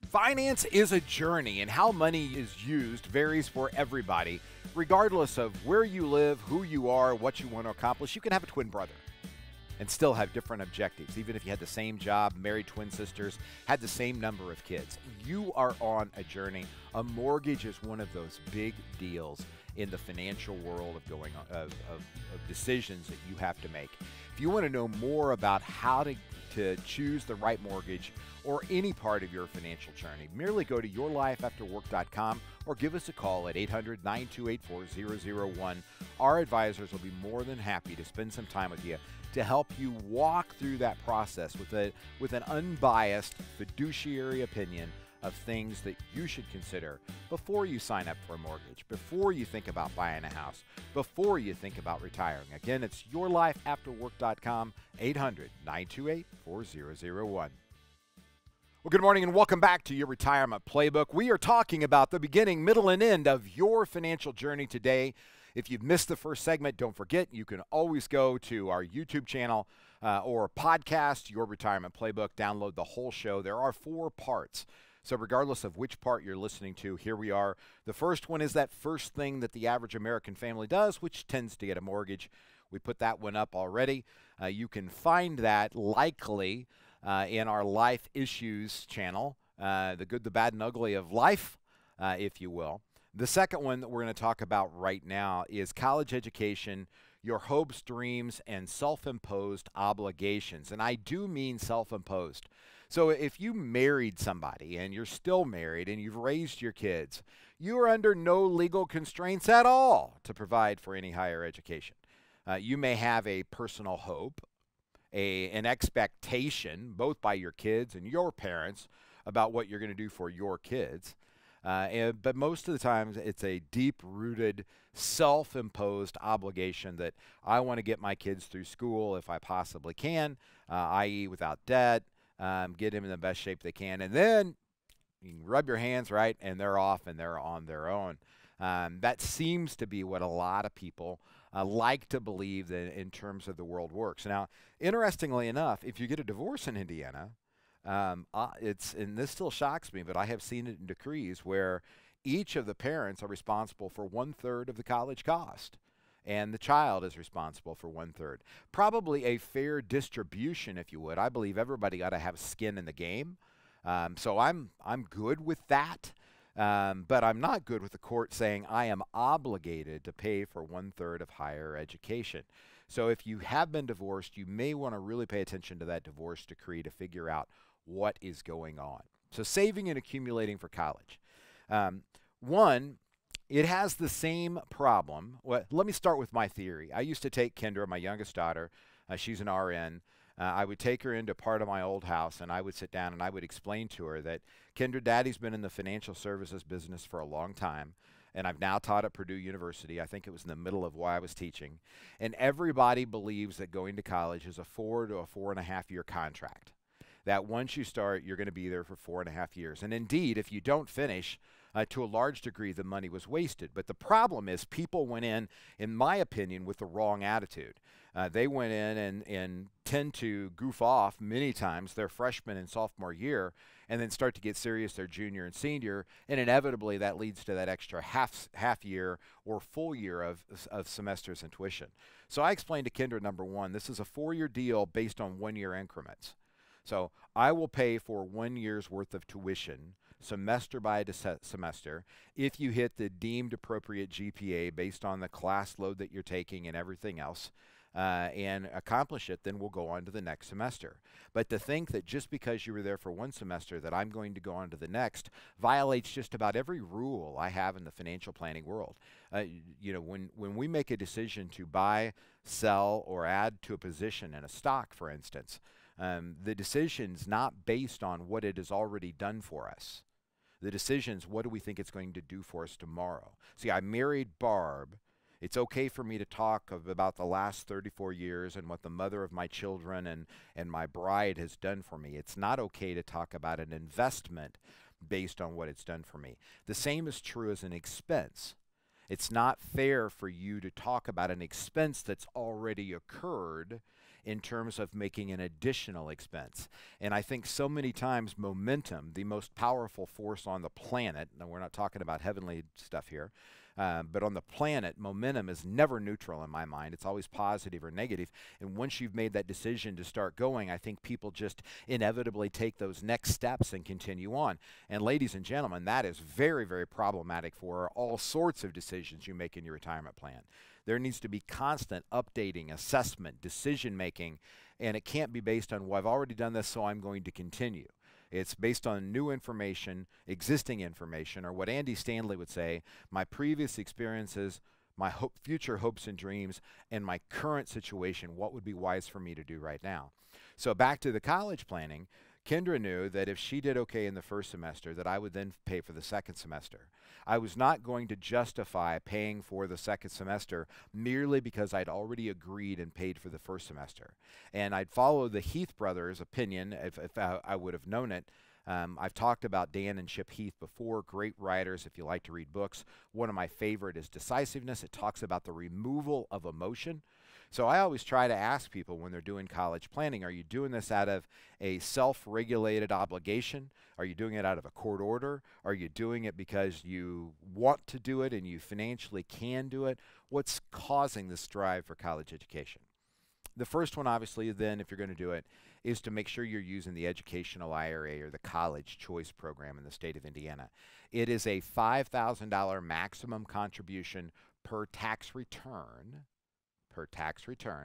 Finance is a journey, and how money is used varies for everybody. Regardless of where you live, who you are, what you want to accomplish, you can have a twin brother and still have different objectives. Even if you had the same job, married twin sisters, had the same number of kids, you are on a journey. A mortgage is one of those big deals in the financial world of decisions that you have to make. If you want to know more about how to choose the right mortgage or any part of your financial journey, merely go to yourlifeafterwork.com or give us a call at 800-928-4001. Our advisors will be more than happy to spend some time with you to help you walk through that process with an unbiased fiduciary opinion of things that you should consider before you sign up for a mortgage, before you think about buying a house, before you think about retiring. Again, it's yourlifeafterwork.com, 800-928-4001. Well, good morning and welcome back to your Retirement Playbook. We are talking about the beginning, middle, and end of your financial journey today. If you've missed the first segment, don't forget, you can always go to our YouTube channel or podcast, Your Retirement Playbook, download the whole show. There are 4 parts. So regardless of which part you're listening to, here we are. The first one is that first thing that the average American family does, which tends to get a mortgage. We put that one up already. You can find that likely in our Life Issues channel, the good, the bad, and ugly of life, if you will. The second one that we're going to talk about right now is college education, your hopes, dreams, and self-imposed obligations. And I do mean self-imposed. So if you married somebody and you're still married and you've raised your kids, you are under no legal constraints at all to provide for any higher education. You may have a personal hope, an expectation, both by your kids and your parents, about what you're going to do for your kids. But most of the time, it's a deep-rooted, self-imposed obligation that I want to get my kids through school if I possibly can, i.e. without debt, get them in the best shape they can, and then you can rub your hands, right, and they're off and they're on their own. That seems to be what a lot of people like to believe that in terms of the world works. Now, interestingly enough, if you get a divorce in Indiana, and this still shocks me, but I have seen it in decrees where each of the parents are responsible for 1/3 of the college cost, and the child is responsible for 1/3. Probably a fair distribution, if you would. I believe everybody ought to have skin in the game. So I'm good with that, but I'm not good with the court saying I am obligated to pay for 1/3 of higher education. So if you have been divorced, you may want to really pay attention to that divorce decree to figure out what is going on. So saving and accumulating for college. One, it has the same problem. Well, let me start with my theory. I used to take Kendra, my youngest daughter, she's an RN. I would take her into part of my old house and I would sit down and I would explain to her that, Kendra, Daddy's been in the financial services business for a long time. And I've now taught at Purdue University. I think it was in the middle of why I was teaching. And everybody believes that going to college is a 4 to a 4.5 year contract. That once you start, you're going to be there for 4.5 years. And indeed, if you don't finish, to a large degree, the money was wasted. But the problem is people went in my opinion, with the wrong attitude. They went in and tend to goof off many times their freshman and sophomore year and then start to get serious their junior and senior. And inevitably, that leads to that extra half year or full year of semesters and tuition. So I explained to Kendra, number one, this is a 4-year deal based on 1-year increments. So I will pay for 1 year's worth of tuition, semester by semester, if you hit the deemed appropriate GPA based on the class load that you're taking and everything else, and accomplish it, then we'll go on to the next semester. But to think that just because you were there for 1 semester that I'm going to go on to the next violates just about every rule I have in the financial planning world. You know, when we make a decision to buy, sell, or add to a position in a stock, for instance, the decision's not based on what it has already done for us. The decision's what do we think it's going to do for us tomorrow. See, I married Barb. It's okay for me to talk about the last 34 years and what the mother of my children and my bride has done for me. It's not okay to talk about an investment based on what it's done for me. The same is true as an expense. It's not fair for you to talk about an expense that's already occurred in terms of making an additional expense. And I think so many times momentum, the most powerful force on the planet, and we're not talking about heavenly stuff here, but on the planet, momentum is never neutral in my mind. It's always positive or negative. And once you've made that decision to start going, I think people just inevitably take those next steps and continue on. And ladies and gentlemen, that is very, very problematic for all sorts of decisions you make in your retirement plan. There needs to be constant updating, assessment, decision making, and it can't be based on, well, I've already done this, so I'm going to continue. It's based on new information, existing information, or what Andy Stanley would say, my previous experiences, my future hopes and dreams, and my current situation, what would be wise for me to do right now. So back to the college planning, Kendra knew that if she did okay in the first semester, that I would then pay for the second semester. I was not going to justify paying for the second semester merely because I'd already agreed and paid for the first semester. And I'd follow the Heath brothers' opinion if I would have known it. I've talked about Dan and Chip Heath before, great writers if you like to read books. One of my favorite is Decisiveness. It talks about the removal of emotion. So I always try to ask people when they're doing college planning, are you doing this out of a self-regulated obligation? Are you doing it out of a court order? Are you doing it because you want to do it and you financially can do it? What's causing this drive for college education? The first one, obviously, then, if you're going to do it, is to make sure you're using the educational IRA or the college choice program in the state of Indiana. It is a $5,000 maximum contribution per tax return,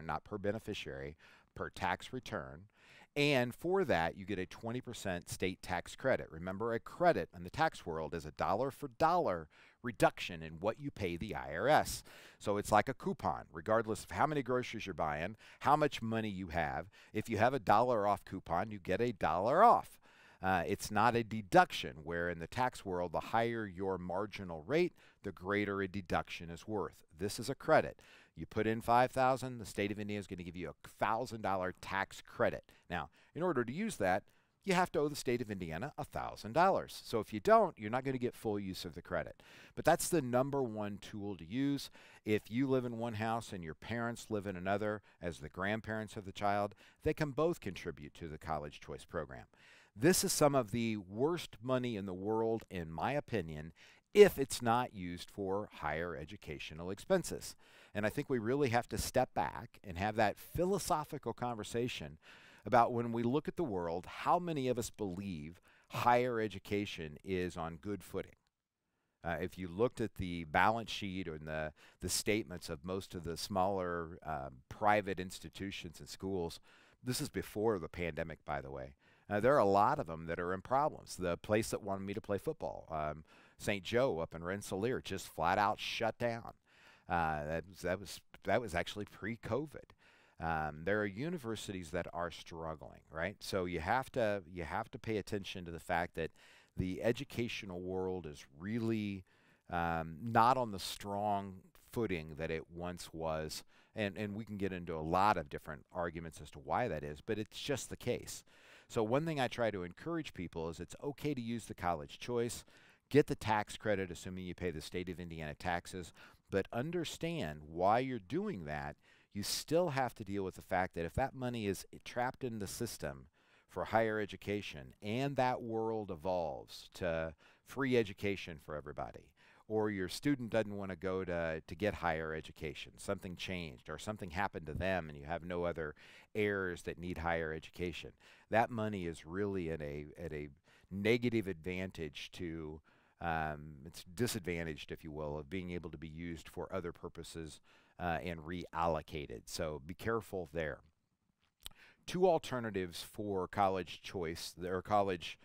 not per beneficiary, per tax return. And for that, you get a 20% state tax credit. Remember, a credit in the tax world is a dollar for dollar reduction in what you pay the IRS. So it's like a coupon, regardless of how many groceries you're buying, how much money you have. If you have a $1 off coupon, you get a $1 off. It's not a deduction, where in the tax world, the higher your marginal rate, the greater a deduction is worth. This is a credit. You put in $5,000, the state of Indiana is going to give you a $1,000 tax credit. Now, in order to use that, you have to owe the state of Indiana $1,000. So if you don't, you're not going to get full use of the credit. But that's the number one tool to use. If you live in one house and your parents live in another as the grandparents of the child, they can both contribute to the college choice program. This is some of the worst money in the world, in my opinion, if it's not used for higher educational expenses. And I think we really have to step back and have that philosophical conversation about, when we look at the world, how many of us believe higher education is on good footing. If you looked at the balance sheet or the statements of most of the smaller private institutions and schools, this is before the pandemic, by the way. There are a lot of them that are in problems. The place that wanted me to play football, St. Joe up in Rensselaer, just flat out shut down. That was actually pre-COVID. There are universities that are struggling, right? So you have to pay attention to the fact that the educational world is really not on the strong footing that it once was, and we can get into a lot of different arguments as to why that is, but it's just the case. So one thing I try to encourage people is it's okay to use the college choice, get the tax credit, assuming you pay the state of Indiana taxes, but understand why you're doing that. You still have to deal with the fact that if that money is trapped in the system for higher education and that world evolves to free education for everybody, or your student doesn't want to go to get higher education, something changed or something happened to them and you have no other heirs that need higher education, that money is really at a negative advantage to, it's disadvantaged, if you will, of being able to be used for other purposes and reallocated. So be careful there. Two alternatives for college choice, or college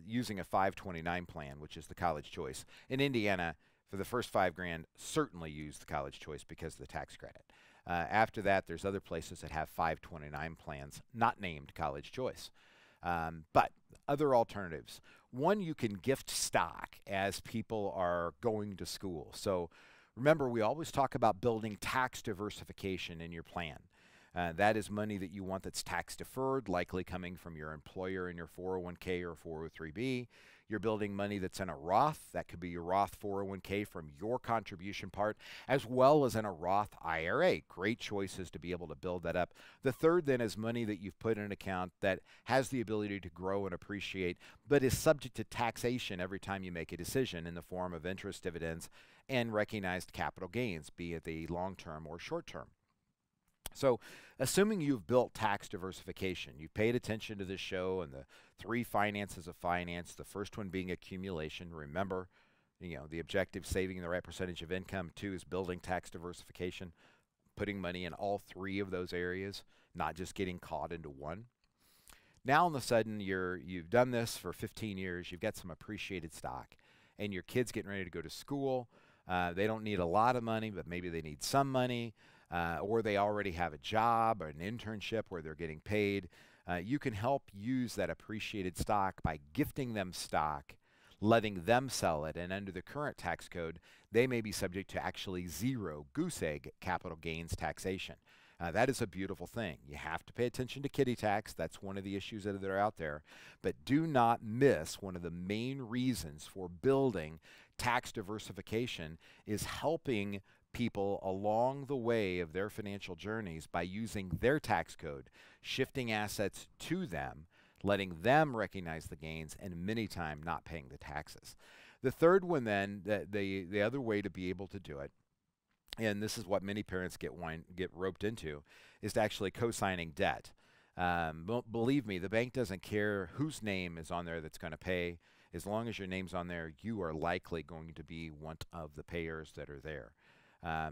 using a 529 plan, which is the college choice. In Indiana, for the first $5,000, certainly use the college choice because of the tax credit. After that, there's other places that have 529 plans, not named college choice. But other alternatives. One, you can gift stock as people are going to school. So remember, we always talk about building tax diversification in your plan. That is money that you want that's tax deferred, likely coming from your employer in your 401k or 403b. You're building money that's in a Roth. That could be your Roth 401k from your contribution part, as well as in a Roth IRA. Great choices to be able to build that up. The third then is money that you've put in an account that has the ability to grow and appreciate, but is subject to taxation every time you make a decision in the form of interest, dividends, and recognized capital gains, be it the long-term or short-term. So assuming you've built tax diversification, you've paid attention to this show and the three finances of finance, the first one being accumulation. Remember, the objective, saving the right percentage of income. Two is building tax diversification, putting money in all three of those areas, not just getting caught into one. Now all of a sudden you've done this for 15 years, you've got some appreciated stock, and your kid's getting ready to go to school. They don't need a lot of money, but maybe they need some money. Or they already have a job or an internship where they're getting paid. You can help use that appreciated stock by gifting them stock, letting them sell it, and under the current tax code, they may be subject to actually zero goose egg capital gains taxation. That is a beautiful thing. You have to pay attention to kiddie tax. That's one of the issues that are out there. But do not miss one of the main reasons for building tax diversification is helping people along the way of their financial journeys by using their tax code, shifting assets to them, letting them recognize the gains, and many times not paying the taxes. The third one then, the other way to be able to do it, and this is what many parents get roped into, is to actually co-signing debt. Believe me, the bank doesn't care whose name is on there that's going to pay. As long as your name's on there, you are likely going to be one of the payers that are there.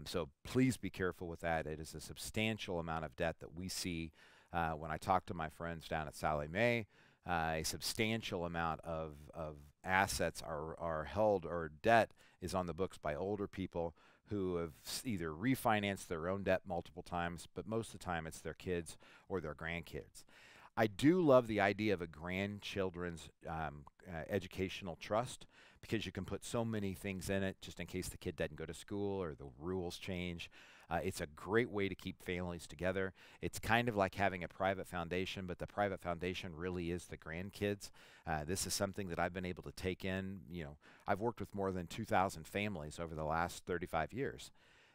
So please be careful with that. It is a substantial amount of debt that we see when I talk to my friends down at Sallie Mae. A substantial amount of assets are held, or debt is on the books by older people who have either refinanced their own debt multiple times, but most of the time it's their kids or their grandkids. I do love the idea of a grandchildren's educational trust, because you can put so many things in it just in case the kid doesn't go to school or the rules change. It's a great way to keep families together. It's kind of like having a private foundation, but the private foundation really is the grandkids. This is something that I've been able to take in. I've worked with more than 2,000 families over the last 35 years.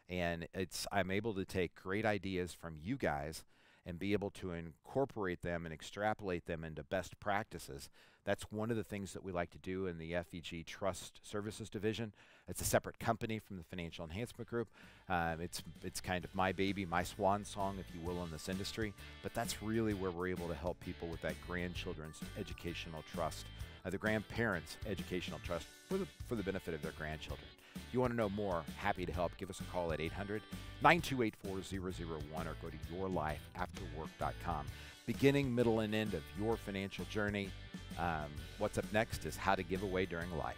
And I'm able to take great ideas from you guys and be able to incorporate them and extrapolate them into best practices. That's one of the things that we like to do in the FEG Trust Services Division. It's a separate company from the Financial Enhancement Group. It's kind of my baby, my swan song, if you will, in this industry. But that's really where we're able to help people with that grandchildren's educational trust, the grandparents' educational trust for the benefit of their grandchildren. If you want to know more, happy to help. Give us a call at 800-928-4001 or go to yourlifeafterwork.com. Beginning, middle, and end of your financial journey. What's up next is how to give away during life.